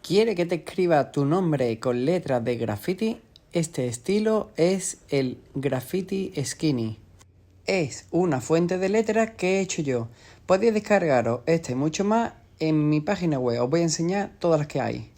¿Quiere que te escriba tu nombre con letras de graffiti? Este estilo es el Graffiti Skinny. Es una fuente de letras que he hecho yo. Podéis descargaros este y mucho más en mi página web. Os voy a enseñar todas las que hay.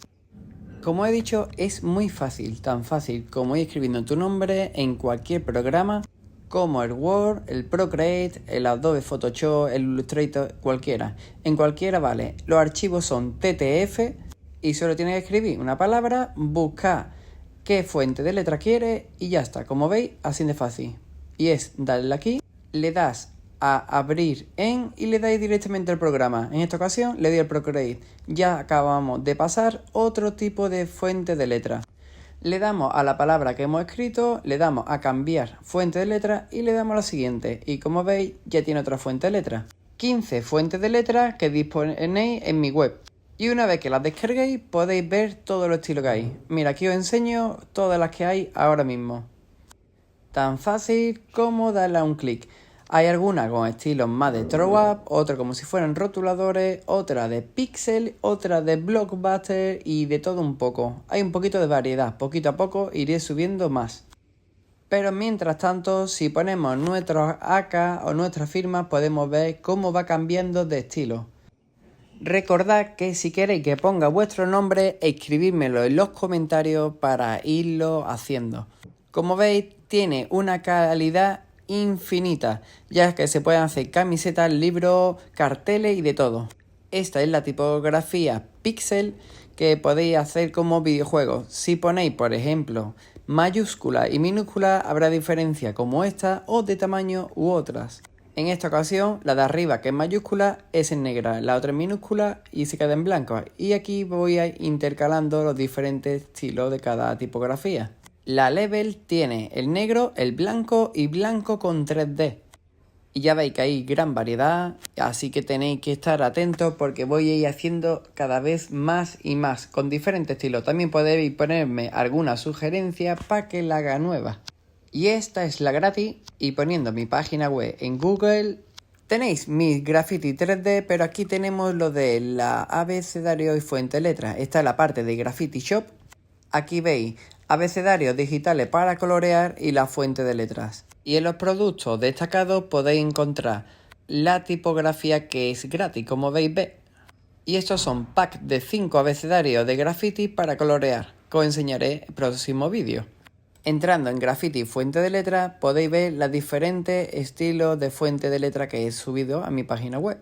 Como he dicho, es muy fácil, tan fácil como ir escribiendo tu nombre en cualquier programa, como el Word, el Procreate, el Adobe Photoshop, el Illustrator, cualquiera. En cualquiera vale. Los archivos son TTF y solo tienes que escribir una palabra, buscar qué fuente de letra quieres y ya está. Como veis, así de fácil. Y es darle aquí, le das a abrir en y le dais directamente al programa. En esta ocasión le doy al Procreate. Ya acabamos de pasar otro tipo de fuente de letra. Le damos a la palabra que hemos escrito, le damos a cambiar fuente de letra y le damos a la siguiente. Y como veis, ya tiene otra fuente de letra. 15 fuentes de letra que disponéis en mi web. Y una vez que las descarguéis, podéis ver todo los estilos que hay. Mira, aquí os enseño todas las que hay ahora mismo. Tan fácil como darle a un clic. Hay algunas con estilos más de throw up, otras como si fueran rotuladores, otra de pixel, otra de blockbuster y de todo un poco. Hay un poquito de variedad, poquito a poco iré subiendo más. Pero mientras tanto, si ponemos nuestros AK o nuestra firma, podemos ver cómo va cambiando de estilo. Recordad que si queréis que ponga vuestro nombre, escribídmelo en los comentarios para irlo haciendo. Como veis, tiene una calidad infinita, ya que se pueden hacer camisetas, libros, carteles y de todo. Esta es la tipografía pixel que podéis hacer como videojuegos. Si ponéis, por ejemplo, mayúscula y minúscula, habrá diferencia como esta o de tamaño u otras. En esta ocasión, la de arriba, que es mayúscula, es en negra, la otra en minúscula y se queda en blanco. Y aquí voy a ir intercalando los diferentes estilos de cada tipografía. La Level tiene el negro, el blanco y blanco con 3D. Y ya veis que hay gran variedad, así que tenéis que estar atentos porque voy a ir haciendo cada vez más y más, con diferentes estilos. También podéis ponerme alguna sugerencia para que la haga nueva. Y esta es la gratis, y poniendo mi página web en Google tenéis mis graffiti 3D, pero aquí tenemos lo de la abecedario y fuente letras. Esta es la parte de Graffiti Shop. Aquí veis abecedarios digitales para colorear y la fuente de letras. Y en los productos destacados podéis encontrar la tipografía que es gratis, como veis. Y estos son packs de 5 abecedarios de graffiti para colorear, que os enseñaré en el próximo vídeo. Entrando en Graffiti Fuente de Letras podéis ver los diferentes estilos de fuente de letra que he subido a mi página web.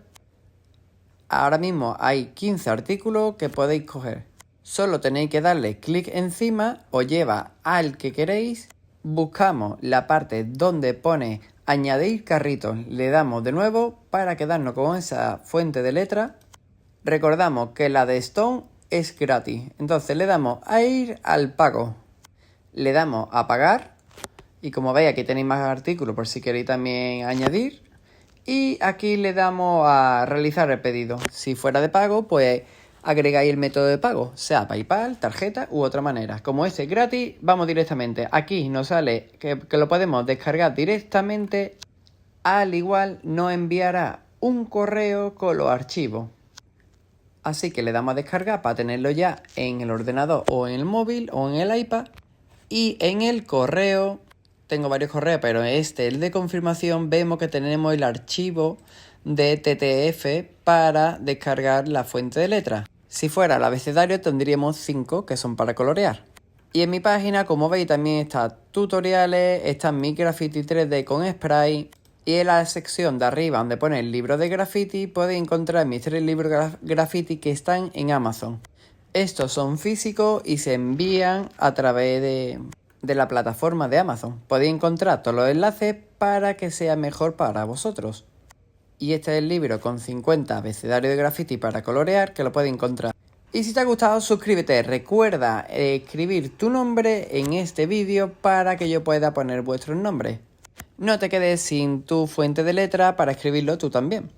Ahora mismo hay 15 artículos que podéis coger. Solo tenéis que darle clic encima, os lleva al que queréis. Buscamos la parte donde pone añadir carrito. Le damos de nuevo para quedarnos con esa fuente de letra. Recordamos que la de Stone es gratis. Entonces le damos a ir al pago. Le damos a pagar y como veis aquí tenéis más artículos por si queréis también añadir y aquí le damos a realizar el pedido. Si fuera de pago pues agregáis el método de pago, sea PayPal, tarjeta u otra manera. Como este es gratis, vamos directamente. Aquí nos sale que lo podemos descargar directamente, al igual nos enviará un correo con los archivos. Así que le damos a descargar para tenerlo ya en el ordenador o en el móvil o en el iPad. Y en el correo, tengo varios correos, pero el de confirmación, vemos que tenemos el archivo de TTF para descargar la fuente de letra. Si fuera el abecedario tendríamos 5 que son para colorear. Y en mi página, como veis, también están tutoriales, están mis graffiti 3D con spray. Y en la sección de arriba donde pone el libro de graffiti podéis encontrar mis 3 libros graffiti que están en Amazon. Estos son físicos y se envían a través de la plataforma de Amazon. Podéis encontrar todos los enlaces para que sea mejor para vosotros. Y este es el libro con 50 abecedarios de graffiti para colorear que lo podéis encontrar. Y si te ha gustado, suscríbete. Recuerda escribir tu nombre en este vídeo para que yo pueda poner vuestros nombres. No te quedes sin tu fuente de letra para escribirlo tú también.